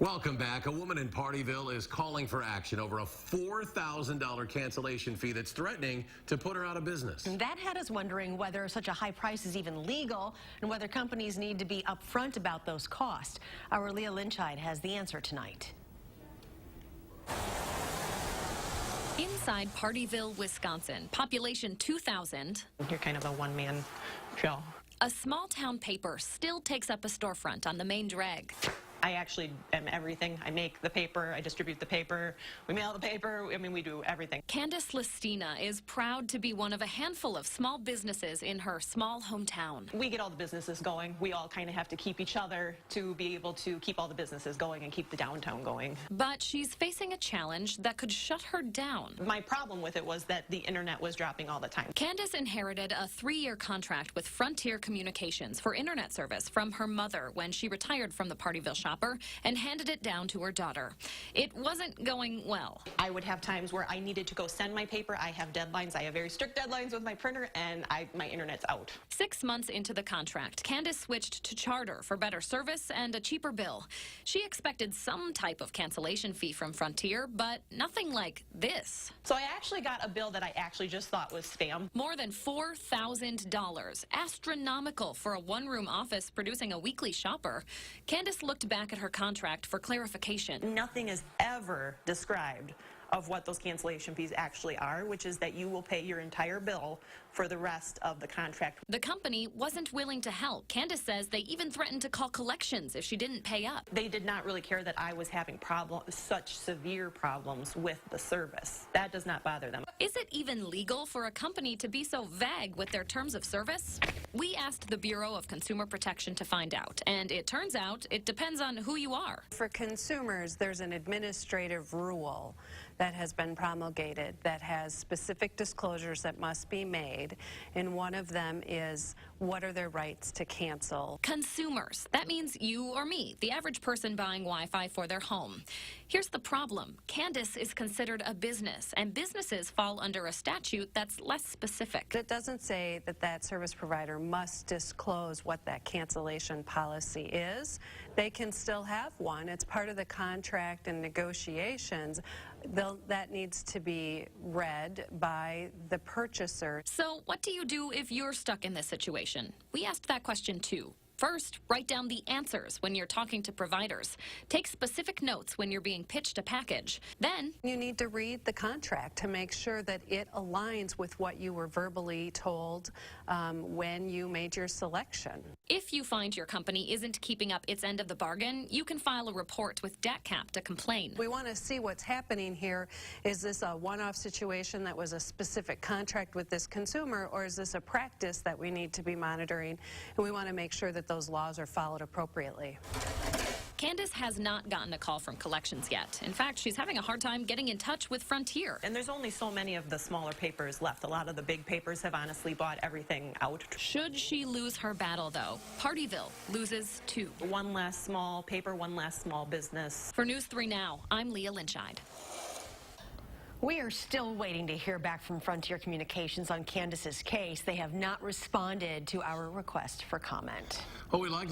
Welcome back. A woman in Pardeeville is calling for action over a $4,000 cancellation fee that's threatening to put her out of business. And that had us wondering whether such a high price is even legal and whether companies need to be upfront about those costs. Our Leah Lynchide has the answer tonight. Inside Pardeeville, Wisconsin, population 2,000. You're kind of a one-man show. A small town paper still takes up a storefront on the main drag. I actually am everything. I make the paper, I distribute the paper, we mail the paper, I mean, we do everything. Candace Listina is proud to be one of a handful of small businesses in her small hometown. We get all the businesses going. We all kind of have to keep each other to be able to keep all the businesses going and keep the downtown going. But she's facing a challenge that could shut her down. My problem with it was that the internet was dropping all the time. Candace inherited a 3-year contract with Frontier Communications for internet service from her mother when she retired from the Pardeeville shopper and handed it down to her daughter. It wasn't going well. I would have times where I needed to go send my paper. I have deadlines. I have very strict deadlines with my printer, and my internet's out. 6 months into the contract, Candace switched to Charter for better service and a cheaper bill. She expected some type of cancellation fee from Frontier, but nothing like this. So I actually got a bill that I actually just thought was spam. More than $4,000, astronomical for a one-room office producing a weekly shopper. Candace looked back at her contract for clarification. Nothing is ever described of what those cancellation fees actually are, which is that you will pay your entire bill for the rest of the contract. The company wasn't willing to help. Candace says they even threatened to call collections if she didn't pay up. They did not really care that I was having such severe problems with the service. That does not bother them. Is it even legal for a company to be so vague with their terms of service? We asked the Bureau of Consumer Protection to find out, and it turns out it depends on who you are. For consumers, there's an administrative rule that has been promulgated that has specific disclosures that must be made, and one of them is what are their rights to cancel. Consumers, that means you or me, the average person buying Wi-Fi for their home. Here's the problem. Candace is considered a business, and businesses fall under a statute that's less specific. It doesn't say that that service provider must disclose what that cancellation policy is. They can still have one. It's part of the contract and negotiations. That needs to be read by the purchaser. So what do you do if you're stuck in this situation? We asked that question too. First, write down the answers when you're talking to providers. Take specific notes when you're being pitched a package. Then, you need to read the contract to make sure that it aligns with what you were verbally told when you made your selection. If you find your company isn't keeping up its end of the bargain, you can file a report with DATCAP to complain. We want to see what's happening here. Is this a one-off situation that was a specific contract with this consumer, or is this a practice that we need to be monitoring? And we want to make sure that those laws are followed appropriately. Candace has not gotten a call from collections yet. In fact, she's having a hard time getting in touch with Frontier. And there's only so many of the smaller papers left. A lot of the big papers have honestly bought everything out. Should she lose her battle, though, Pardeeville loses too. One less small paper, one less small business. For News 3 Now, I'm Leah Lynchide. We are still waiting to hear back from Frontier Communications on Candace's case. They have not responded to our request for comment. Well, we like